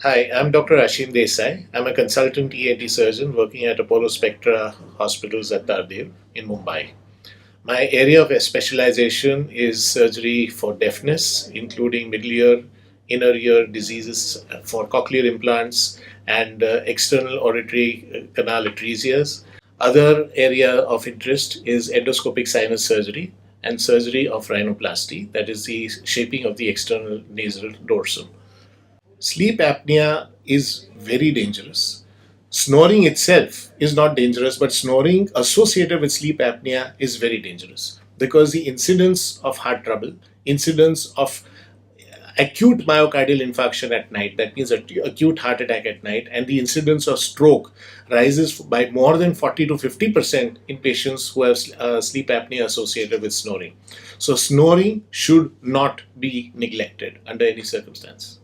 Hi, I'm Dr. Ashim Desai. I'm a consultant ENT surgeon working at Apollo Spectra Hospitals at Tardeo in Mumbai. My area of specialization is surgery for deafness, including middle ear, inner ear diseases for cochlear implants and external auditory canal atresias. Other area of interest is endoscopic sinus surgery and surgery of rhinoplasty, that is the shaping of the external nasal dorsum. Sleep apnea is very dangerous. Snoring itself is not dangerous, but snoring associated with sleep apnea is very dangerous because the incidence of heart trouble, incidence of acute myocardial infarction at night, that means acute heart attack at night, and the incidence of stroke rises by more than 40 to 50% in patients who have sleep apnea associated with snoring. So, snoring should not be neglected under any circumstance.